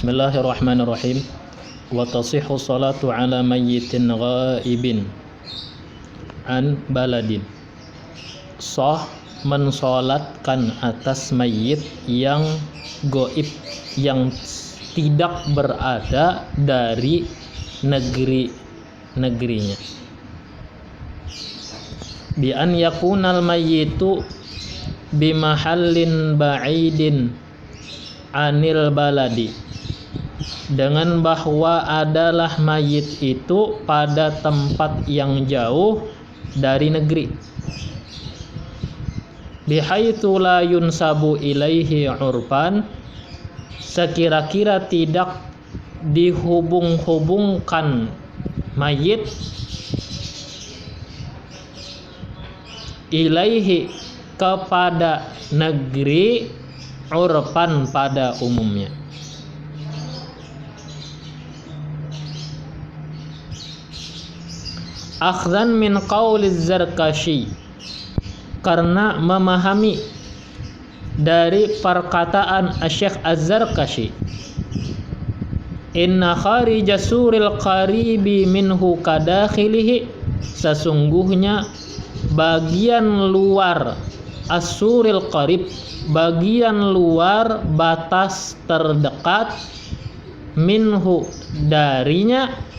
Bismillahirrahmanirrahim. Wa tasihhu salatu ala mayyitin ghaibin an baladin. Sah mensolatkan atas mayit yang gaib, yang tidak berada dari negerinya. Bi an yakunal mayyitu bimahallin ba'idin anil baladi, dengan bahwa adalah mayit itu pada tempat yang jauh dari negeri. Bihaitsu la yunsabu ilaihi urban, sekira-kira tidak dihubung-hubungkan mayit ilaihi kepada negeri, urban pada umumnya. Akhzan min qauliz Zarkashi, karena memahami dari perkataan Syekh Az-Zarkashi, inna kharija suril qaribi minhu kadakhilihi, sesungguhnya bagian luar as-suril qarib, bagian luar batas terdekat, minhu darinya,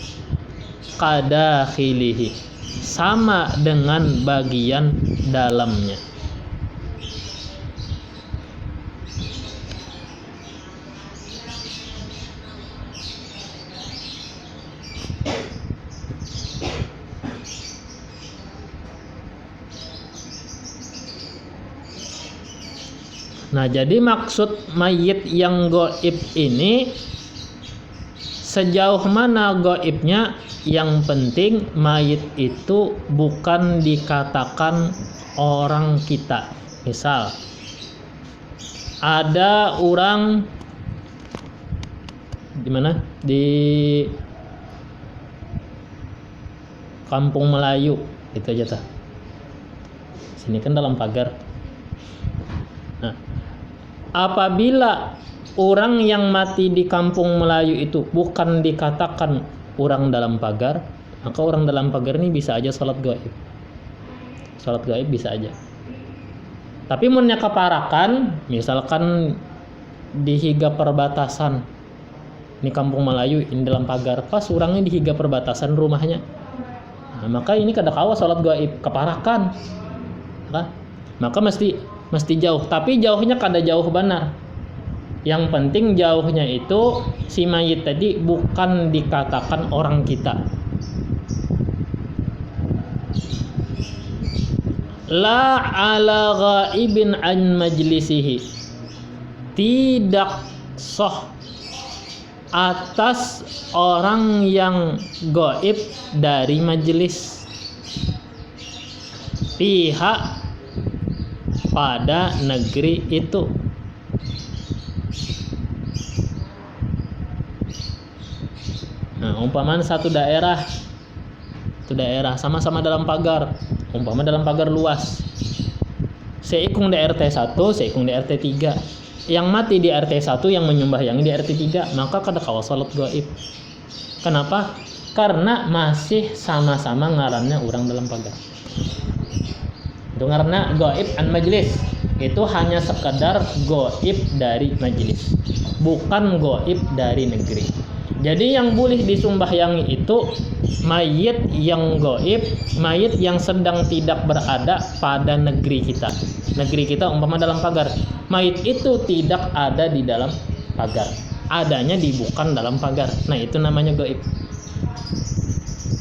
kadakhilihi sama dengan bagian dalamnya. Nah, jadi maksud mayit yang gaib ini, sejauh mana gaibnya, yang penting mayit itu bukan dikatakan orang kita. Misal ada orang di mana, di Kampung Melayu, itu aja tah. Sini kan dalam pagar. Nah, apabila orang yang mati di Kampung Melayu itu bukan dikatakan orang dalam pagar, maka orang dalam pagar ini bisa aja sholat gaib. Sholat gaib bisa aja. Tapi munnya keparakan, misalkan di higa perbatasan, ini Kampung Melayu ini dalam pagar, pas orangnya di higa perbatasan rumahnya, nah, maka ini kada kawa sholat gaib, keparakan, maka mesti jauh. Tapi jauhnya kada jauh benar. Yang penting jauhnya itu si mayit tadi bukan dikatakan orang kita. La ala ghaibin an majlisihi, tidak sah atas orang yang gaib dari majelis pihak pada negeri itu. Nah, umpamanya satu daerah sama-sama dalam pagar, umpama dalam pagar luas, seikung di RT 1, seikung di RT 3, yang mati di RT 1 yang menyembahyangi di RT 3, maka kada kawa salat gaib. Kenapa? Karena masih sama-sama ngarannya orang dalam pagar. Itu karena gaib an majlis, itu hanya sekedar gaib dari majlis, bukan gaib dari negeri. Jadi yang boleh disumbahyangi itu mayit yang gaib, mayit yang sedang tidak berada pada negeri kita. Negeri kita umpama dalam pagar, mayit itu tidak ada di dalam pagar, adanya di bukan dalam pagar. Nah, itu namanya gaib.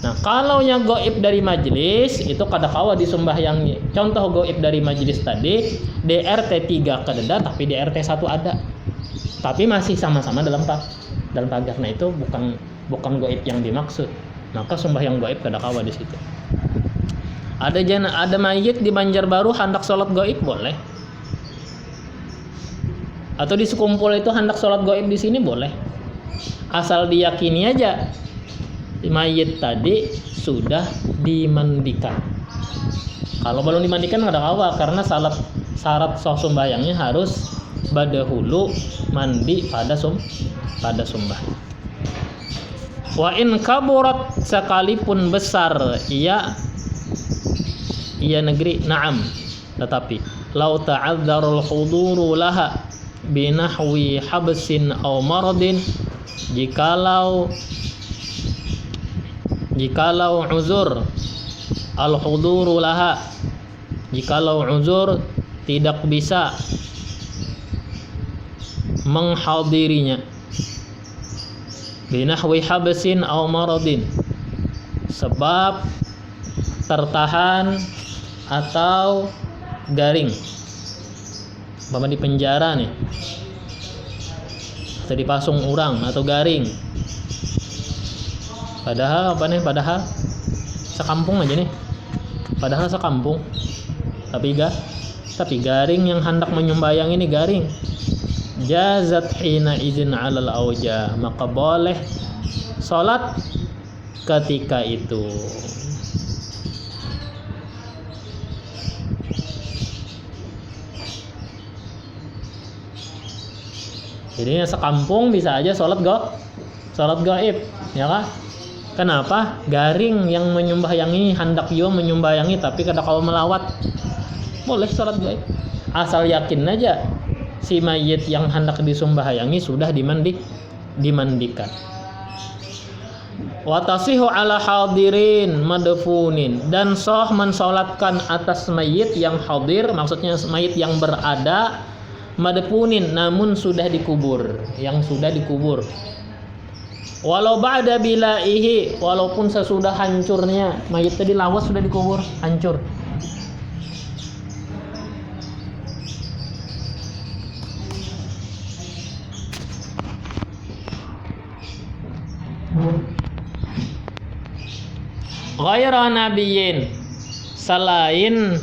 Nah, kalau yang gaib dari majelis itu kada kawa disumbahyangi. Contoh gaib dari majelis tadi, di RT 3 kadeda, tapi di RT 1 ada. Tapi masih sama-sama dalam pagar. Nah, itu bukan gaib yang dimaksud. Maka sembahyang gaib kada kawa di situ. Ada mayit di Banjarbaru hendak sholat gaib boleh. Atau di Sekumpul itu hendak sholat gaib di sini boleh. Asal diyakini aja mayit tadi sudah dimandikan. Kalau belum dimandikan kada kawa, karena syarat sah sembahyangnya harus badahulu mandi pada sumbah. Wa in kaburat, sekalipun besar ia negeri, na'am, tetapi lau ta'adzarul huduru laha binahwi habsin aw maradin, jikalau uzur al-huduru laha, jikalau uzur tidak bisa menghadirinya, binahwi habsin aw maradin, sebab tertahan atau garing, umpama di penjara nih, atau dipasung orang atau garing. Padahal sekampung aja nih, padahal sekampung, tapi garing, yang hendak menyembayang ini garing. Jazat hina izin alal auja, maka boleh sholat ketika itu. Jadi sekampung bisa aja sholat gaib, ya kan? Kenapa? Garing yang menyembahyangi, hendak juga menyembahyangi, tapi kada kau melawat, boleh sholat gaib. Asal yakin aja si mayit yang hendak disembahyangi sudah dimandikan. Wa tasihu ala hadirin madfunin, dan sah mensolatkan atas mayit yang hadir, maksudnya mayit yang berada, madfunin, namun sudah dikubur, yang sudah dikubur. Walau ba'da bilaihi, walaupun sesudah hancurnya mayit tadi lawas, sudah dikubur, hancur. Ghaira nabiyyin, selain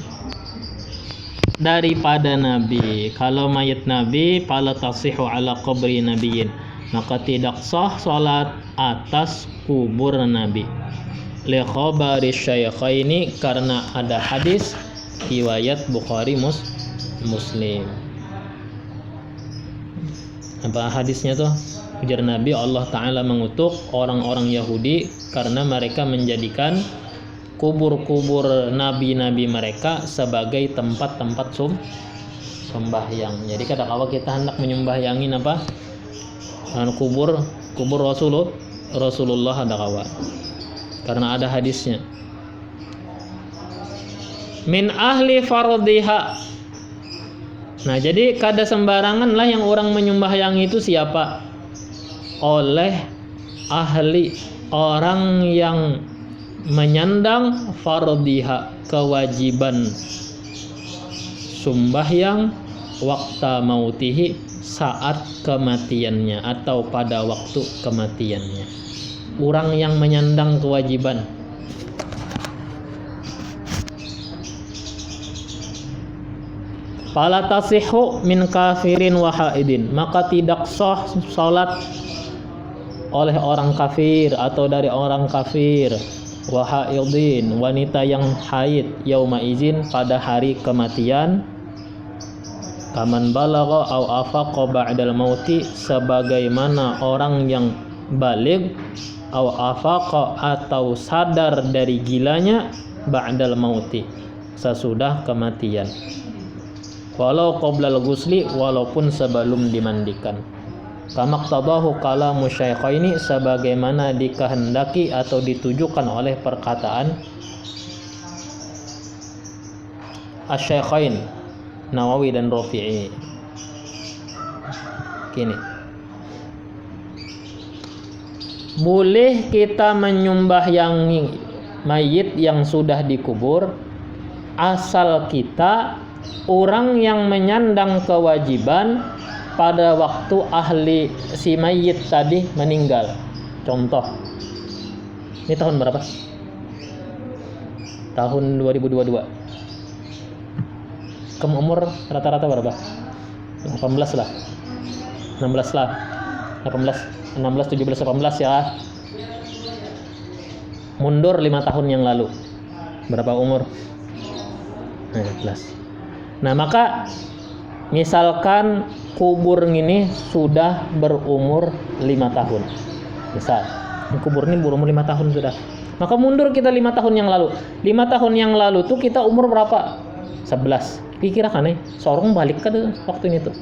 daripada nabi. Kalau mayat nabi, fala tasihu ala qabri nabiyyin, maka tidak sah salat atas kubur nabi. Li khabari syaikhaini, karena ada hadis riwayat Bukhari Muslim. Apa hadisnya tuh? Ujar Nabi, Allah Ta'ala mengutuk orang-orang Yahudi karena mereka menjadikan kubur-kubur nabi-nabi mereka sebagai tempat-tempat sembahyang. Jadi kadang-kala kita hendak menyembahyangin apa? Kubur Rasulullah ada kawa. Karena ada hadisnya. Min ahli fardhiha. Nah, jadi kada sembarangan lah yang orang menyembahyangi itu siapa? Oleh ahli, orang yang menyandang fardhiha, kewajiban sembahyang, waktu mautihi, saat kematiannya atau pada waktu kematiannya. Orang yang menyandang kewajiban. Fala tasihhu min kafirin wa haidin, maka tidak sah salat oleh orang kafir atau dari orang kafir, wa haidin, wanita yang haid, yauma izin, pada hari kematian, kaman balagha au afaqa ba'dal mauti, sebagaimana orang yang baligh, au afaqa, atau sadar dari gilanya, ba'dal mauti, sesudah kematian, walau qoblal ghusli, walaupun sebelum dimandikan. Kama qtadahu kalamu syaikhaini, sebagaimana dikehendaki atau ditujukan oleh perkataan asy-syaikhain Nawawi dan Rafi'i. Gini, boleh kita menyembahyangi mayit yang sudah dikubur asal kita orang yang menyandang kewajiban pada waktu ahli si mayit tadi meninggal. Contoh, ini tahun berapa? Tahun 2022. Kamu umur rata-rata berapa? 18 lah. 16 lah. 18, 16, 17, 18 ya. Mundur 5 tahun yang lalu. Berapa umur? 11. Nah, maka Misalkan kubur ini sudah berumur 5 tahun. Misal, kubur ini berumur 5 tahun sudah. Maka mundur kita 5 tahun yang lalu. 5 tahun yang lalu tuh kita umur berapa? 11. Dikirakan seorang balik ke waktu ini tuh.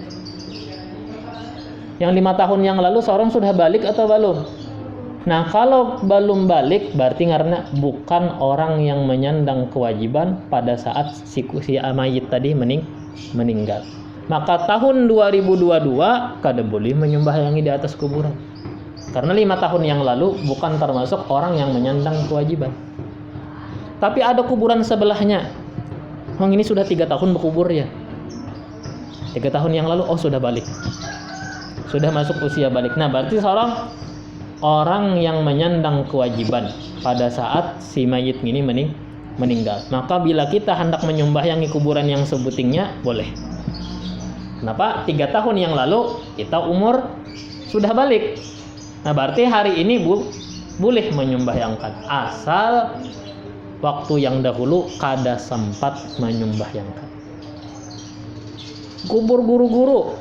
Yang 5 tahun yang lalu seorang sudah balik atau belum? Nah, kalau belum balik berarti karena bukan orang yang menyandang kewajiban pada saat si mayit tadi meninggal. Maka tahun 2022 kada boleh menyembahyangi di atas kuburan. Karena 5 tahun yang lalu bukan termasuk orang yang menyandang kewajiban. Tapi ada kuburan sebelahnya. Ini sudah 3 tahun berkubur ya. 3 tahun yang lalu sudah balik. Sudah masuk usia balik. Nah, berarti seorang orang yang menyandang kewajiban pada saat si mayit ini meninggal. Maka bila kita hendak menyembahyangi kuburan yang sebutingnya, boleh. Kenapa? 3 tahun yang lalu kita umur sudah balik. Nah, berarti hari ini boleh menyembahyangkan, asal waktu yang dahulu kada sempat menyembahyangkan. Kubur guru-guru,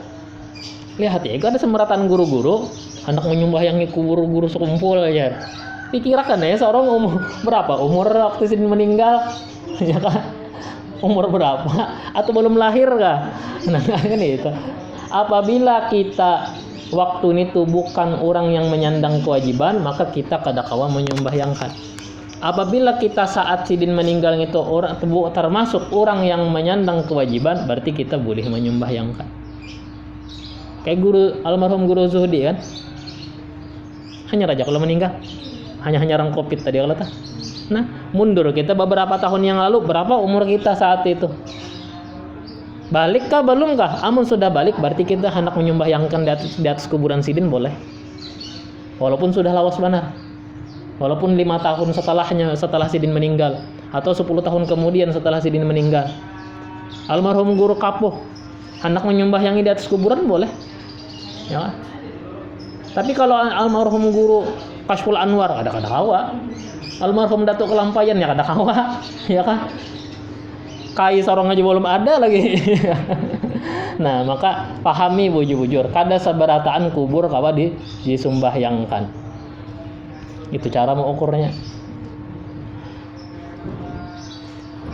lihat ya, ada semratan guru-guru hendak menyembahyangi kubur guru sekumpul ya. Pikirkan ya, seorang umur berapa? Umur waktu si meninggal, ya kan? Umur berapa? Atau belum lahir kah? Nah, kan itu. Apabila kita waktu itu bukan orang yang menyandang kewajiban, maka kita kada kawa menyembahyangkan. Apabila kita saat sidin meninggal itu orang termasuk orang yang menyandang kewajiban, berarti kita boleh menyembahyangkan. Kayak almarhum guru Zuhdi kan, hanya raja kalau meninggal, hanya orang covid tadi kalau Nah, mundur kita beberapa tahun yang lalu, berapa umur kita saat itu? Balik kah belum kah? Amun sudah balik berarti kita hendak menyembahyangkan di atas kuburan sidin boleh. Walaupun sudah lawas benar. Walaupun 5 tahun setelah sidin meninggal, atau 10 tahun kemudian setelah sidin meninggal. Almarhum guru Kapuh hendak menyembahyangi di atas kuburan boleh. Ya. Tapi kalau almarhum guru Kashful Anwar ada kawa. Almarhum Datuk Kelampayan ya kada kawa, ya kan? Kai sorong aja belum ada lagi. Nah, maka pahami bujur-bujur, kada sabarataan kubur kawa disumbahyangkan. Itu cara mengukurnya.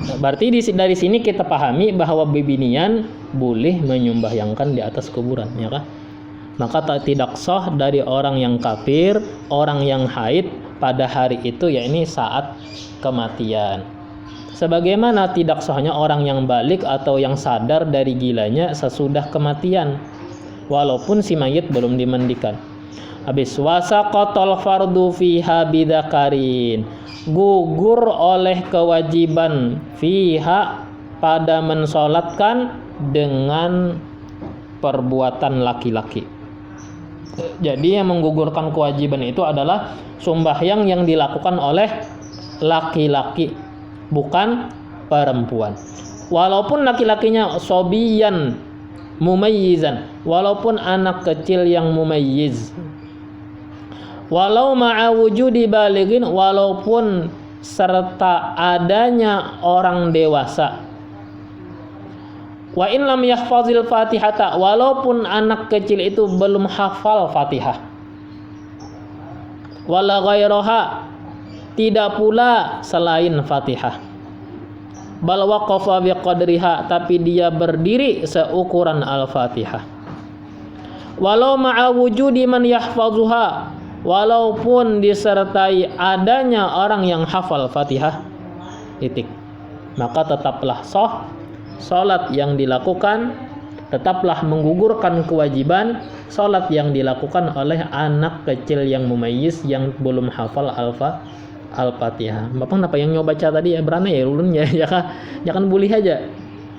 Nah, berarti dari sini kita pahami bahwa bibinian boleh menyumbahyangkan di atas kuburan, ya kan? Maka tidak sah dari orang yang kafir, orang yang haid pada hari itu, yakni saat kematian. Sebagaimana tidak sahnya orang yang balik atau yang sadar dari gilanya sesudah kematian, walaupun si mayit belum dimandikan. Habis wasaqatul fardu fiha bidzakarin, gugur oleh kewajiban fiha pada mensolatkan dengan perbuatan laki-laki. Jadi yang menggugurkan kewajiban itu adalah sembahyang yang dilakukan oleh laki-laki, bukan perempuan. Walaupun laki-lakinya sobiyan mumayyizan, walaupun anak kecil yang mumayyiz. Walau ma'a wujudi balighin, walaupun serta adanya orang dewasa. Wa in lam yahfazil Fatihata, walaupun anak kecil itu belum hafal Fatihah. Wala ghairaha, tidak pula selain Fatihah. Bal waqafa biqadriha, tapi dia berdiri seukuran Al-Fatihah. Walau ma'a wujudi man yahfazuha, walaupun disertai adanya orang yang hafal Fatihah, titik. Maka tetaplah sah salat yang dilakukan, tetaplah menggugurkan kewajiban salat yang dilakukan oleh anak kecil yang mumayyiz yang belum hafal Al-Fatihah. Bapak kenapa yang nyoba baca tadi ya berana ya ulun ya kan boleh aja.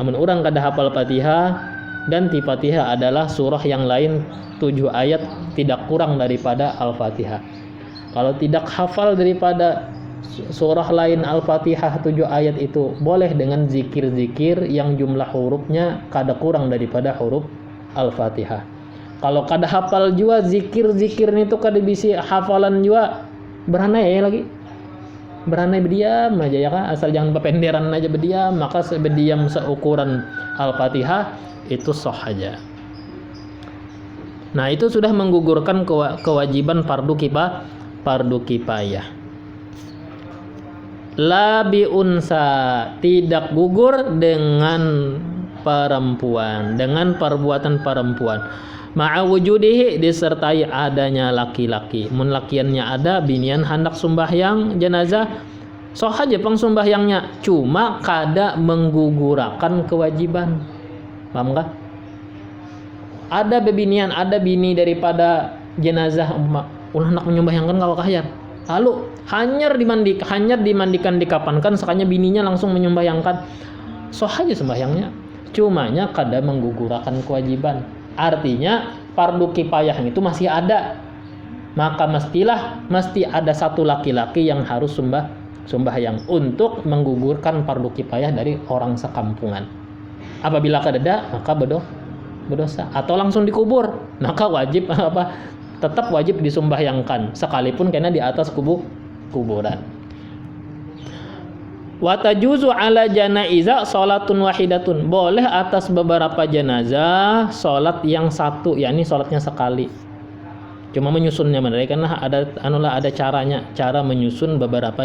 Namun orang kada hafal Fatihah, dan di Fatihah adalah surah yang lain 7 ayat tidak kurang daripada Al-Fatihah. Kalau tidak hafal daripada surah lain Al-Fatihah 7 ayat itu, boleh dengan zikir-zikir yang jumlah hurufnya kada kurang daripada huruf Al-Fatihah. Kalau kada hafal juga zikir-zikir itu kada bisa hafalan juga, berana ya lagi. Berana berdiam aja ya kan, asal jangan pependeran aja berdiam, maka berdiam seukuran Al-Fatihah itu sah aja. Nah, itu sudah menggugurkan kewajiban fardu kifayah. La bi unsa, tidak gugur dengan perempuan, dengan perbuatan perempuan. Ma'a wujudihi, disertai adanya laki-laki. Mun lakiannya ada, binian hendak sembahyang jenazah, sah aja pengsembahyangnya, cuma kada menggugurakan kewajiban. Paham enggak? Ada bebinian, ada bini daripada jenazah ulah nak menyembahyangkan kalau kahayar. Lalu hanyar dimandikan dikapankan, sekanya bininya langsung menyembahyangkan. Sah aja sembahyangnya. Cumanya kada menggugurakan kewajiban. Artinya fardu kifayah itu masih ada. Maka mesti ada satu laki-laki yang harus sembahyang untuk menggugurkan fardu kifayah dari orang sekampungan. Apabila kada, maka berdosa atau langsung dikubur, maka wajib tetap wajib disumbahyangkan sekalipun kena di atas kuburan. Wa tajuzu ala janaiza salatun wahidatun, boleh atas beberapa jenazah salat yang satu, yakni salatnya sekali. Cuma menyusunnya mereka karena ada caranya, cara menyusun beberapa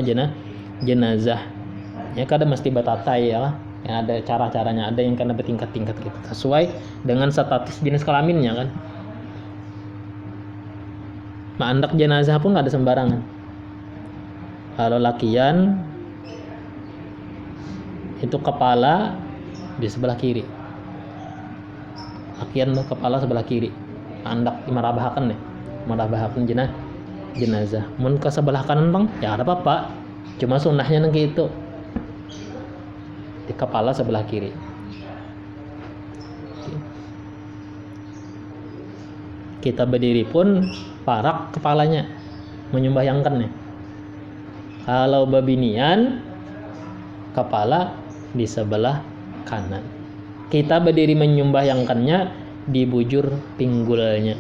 jenazah. Ya kadang mesti batatai ya. Ya, ada cara-caranya, ada yang karena bertingkat-tingkat gitu, sesuai dengan status jenis kelaminnya kan. Mandak jenazah pun nggak ada sembarangan. Kalau lakian itu kepala di sebelah kiri, lakian tuh kepala sebelah kiri, mandak dimarabahakan jenazah. Mun ke sebelah kanan bang, ya ada apa-apa, cuma sunnahnya nang gitu. Di kepala sebelah kiri. Kita berdiri pun parak kepalanya menyembahyangkannya. Kalau babinian, kepala di sebelah kanan. Kita berdiri menyembahyangkannya di bujur pinggulnya.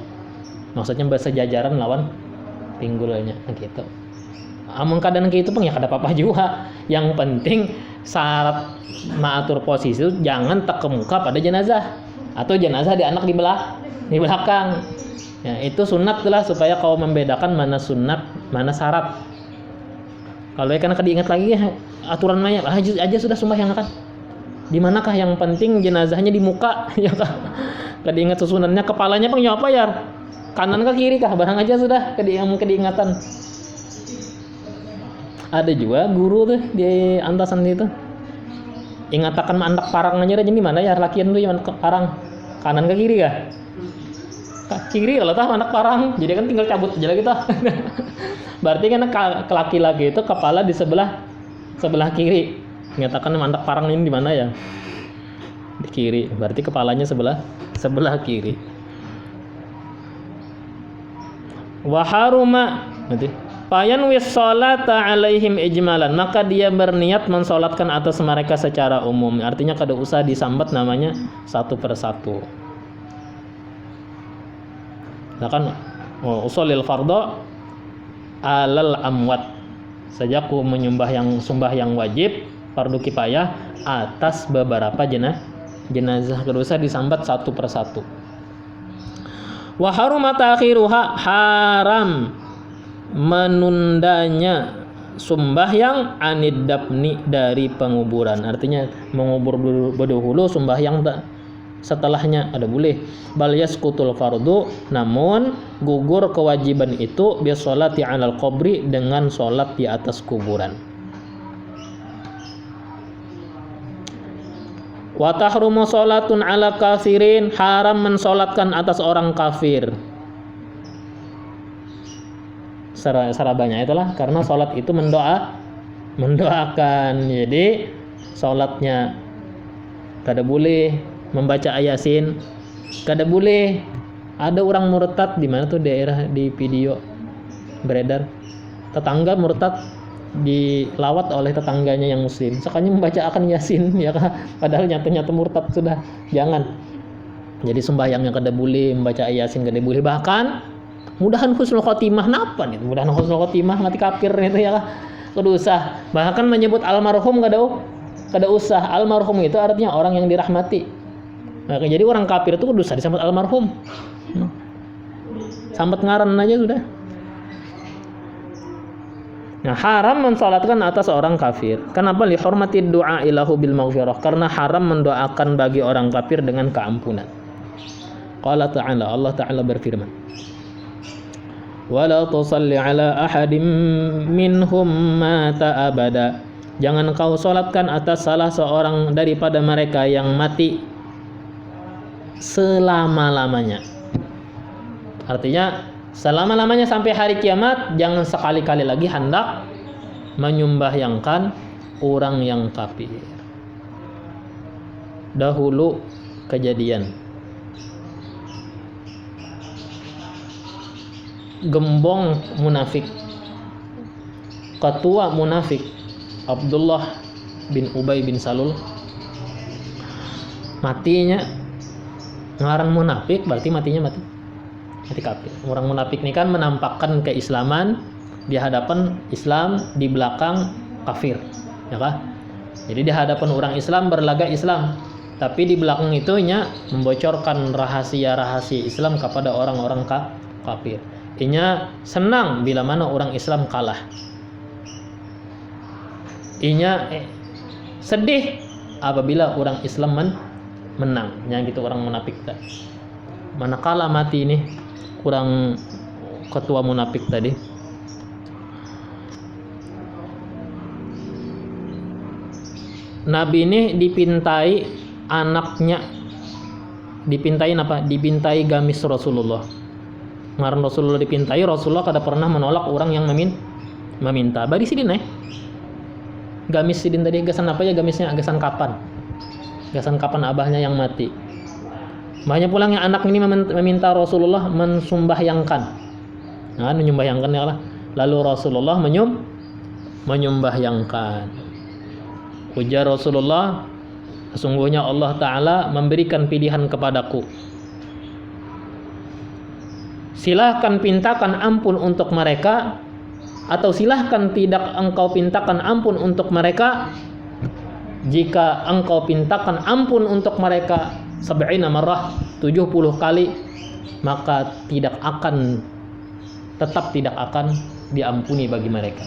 Maksudnya bersejajaran lawan pinggulnya, gitu. Amun keadaan gitu pun ya kada apa-apa juga. Yang penting syarat mengatur posisi itu jangan tak ke muka pada jenazah atau jenazah di anak di belakang. Ya, itu sunat lah supaya kau membedakan mana sunat, mana syarat. Kalau ya karena diingat lagi ya, aturan mayat aja sudah sembahyangkan. Di manakah yang penting jenazahnya di muka ya kan? Kada ingat susunannya, kepalanya pang apa ya? Kanan ke kiri kah? Barang aja sudah kediingatan. Ada juga guru tuh di antasan itu. Ingatakan mandak parang aja di mana ya lakian tuh yang parang kanan ke kiri kah? Kiri kalau tah anak parang. Jadi kan tinggal cabut aja kita. Berarti kan laki-laki itu kepala di sebelah kiri. Ingatakan mandak parang ini di mana ya? Di kiri. Berarti kepalanya sebelah kiri. Wa haruma nanti fayan wis sholata alaihim ijmalan, maka dia berniat mensolatkan atas mereka secara umum. Artinya kada usah disambat namanya satu persatu. Nah kan usolil fardho alal amwat, saja aku sumbah yang wajib fardu kifayah atas beberapa jenazah, kada usah disambat satu persatu. Wa haruma ta'khiruha, haram menundanya sembahyang anid dafni dari penguburan. Artinya mengubur berdahulu, sembahyang setelahnya ada boleh. Bal yasqutul fardu, namun gugur kewajiban itu bi sholati 'alal qabri, dengan salat di atas kuburan. Wa tahrumu sholatun 'ala kafirin, haram mensolatkan atas orang kafir. Sarabanya itulah karena sholat itu mendoakan. Jadi sholatnya kada boleh membaca ayasin, kada boleh. Ada orang murtad di mana tuh daerah di video beredar, tetangga murtad dilawat oleh tetangganya yang muslim, sekalinya membaca akan yasin ya kan, padahal nyata murtad sudah. Jangan. Jadi sembahyangnya kada boleh, membaca yasin kada boleh, bahkan mudahan husnul khotimah napa nih? Mudahan husnul khotimah mati kafir itu ya kan. Kada usah. Bahkan menyebut almarhum kada usah. Almarhum itu artinya orang yang dirahmati. Nah, jadi orang kafir itu dosa disambut almarhum. Sambat ngaran aja sudah. Nah, haram mensalatkan atas orang kafir. Kenapa? Li hurmati du'a ilahu bil maghfirah. Karena haram mendoakan bagi orang kafir dengan keampunan. Qala ta'ala, Allah Ta'ala berfirman, wala tusalli ala ahadim minhum mata abada. Jangan kau salatkan atas salah seorang daripada mereka yang mati selama-lamanya. Artinya selama-lamanya sampai hari kiamat jangan sekali-kali lagi hendak menyembahyangkan orang yang kafir. Dahulu kejadian gembong munafik, ketua munafik Abdullah bin Ubay bin Salul, matinya ngarang munafik berarti mati kafir. Orang munafik ini kan menampakkan keislaman di hadapan Islam, di belakang kafir, ya kan? Jadi di hadapan orang Islam berlagak Islam, tapi di belakang itunya membocorkan rahasia-rahasia Islam kepada orang-orang kafir. Inya senang bila mana orang Islam kalah. Inya sedih apabila orang Islam menang. Yang gitu orang munafik tadi. Manakala mati ini kurang ketua munafik tadi. Nabi ini dipintai anaknya. Dipintain apa? Dipintai gamis Rasulullah. Ngaran Rasulullah dipintai, Rasulullah kada pernah menolak orang yang meminta. Bari sidin gamis sidin tadi gasan apa ya gamisnya? Gasan kapan? Gasan kapan abahnya yang mati. Banyak pulangnya anak ini meminta Rasulullah mensumbahyangkan. Nah, menyumbahyangkan ya Allah. Lalu Rasulullah menyumbahyangkan. Ujar Rasulullah, sesungguhnya Allah Ta'ala memberikan pilihan kepadaku. Silahkan pintakan ampun untuk mereka, atau silahkan tidak engkau pintakan ampun untuk mereka. Jika engkau pintakan ampun untuk mereka 70 marrah, 70 kali, maka tetap tidak akan diampuni bagi mereka.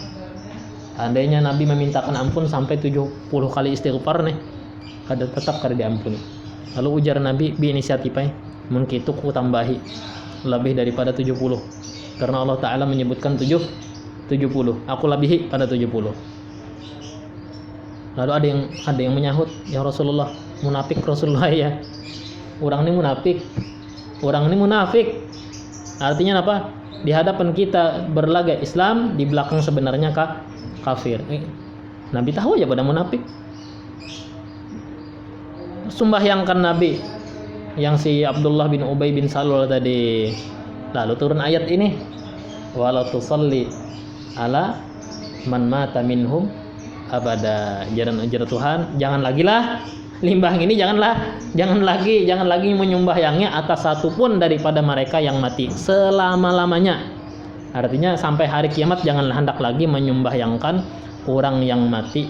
Andainya Nabi memintakan ampun sampai 70 kali istighfar nih, tetap kada diampuni. Lalu ujar Nabi bi inisiatifnya, mun kitu ku tambahi lebih daripada 70, karena Allah Ta'ala menyebutkan 70, aku lebihi pada 70. Lalu ada yang menyahut, ya Rasulullah, munafik Rasulullah ya. Orang ini munafik. Artinya apa? Di hadapan kita berlagak Islam, di belakang sebenarnya kafir. Nabi tahu ya pada munafik. Sembahyangkan Nabi yang si Abdullah bin Ubay bin Salul tadi. Lalu turun ayat ini, wala tusalli ala man mata minhum abada. Jangan ujar Tuhan, jangan lagi lah limbah ini, jangan lagi menyembahyangnya atas satupun daripada mereka yang mati selama-lamanya. Artinya sampai hari kiamat janganlah hendak lagi menyembahyangkan orang yang mati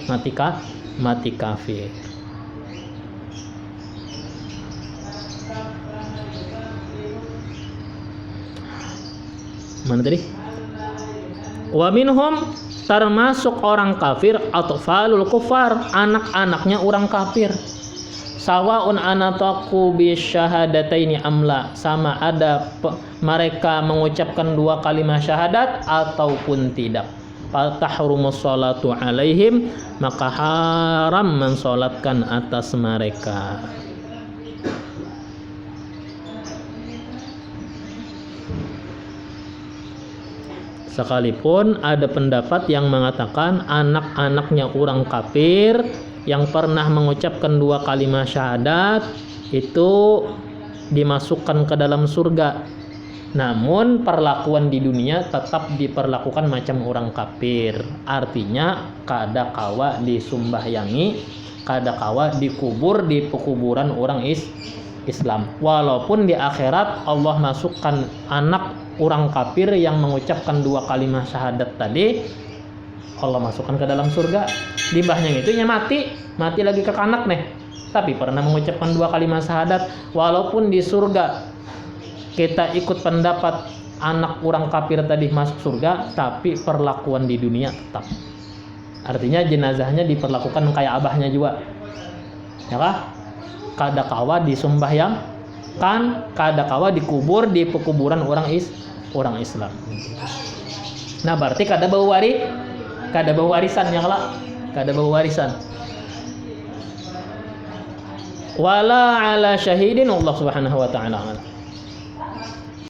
kafir. Mana tadi? Wa minhum, termasuk orang kafir, atfalul kufar, anak-anaknya orang kafir. Sawaun anataku bisyahadataini amla, sama ada mereka mengucapkan 2 kalimat syahadat ataupun tidak. Fatahrumus sholatu alaihim, maka haram mensolatkan atas mereka. Sekalipun ada pendapat yang mengatakan anak-anaknya orang kafir yang pernah mengucapkan 2 kalimat syahadat itu dimasukkan ke dalam surga. Namun perlakuan di dunia tetap diperlakukan macam orang kafir. Artinya kada kawa disumbahyangi, kada kawa dikubur di pekuburan orang Islam. Walaupun di akhirat Allah masukkan anak orang kafir yang mengucapkan 2 kalimat syahadat tadi, Allah masukkan ke dalam surga. Limbahnya itu nya mati lagi ke anak nih. tapi pernah mengucapkan 2 kalimat syahadat, walaupun di surga kita ikut pendapat anak orang kafir tadi masuk surga, tapi perlakuan di dunia tetap. Artinya jenazahnya diperlakukan kayak abahnya juga. Ya kah? Kada kawa disumbahyang kan, kada kawa dikubur di pekuburan orang Islam. Nah, berarti kada bau warisan ya kala, kada bau warisan. Wala ala syahidin, Allah Subhanahu wa taala.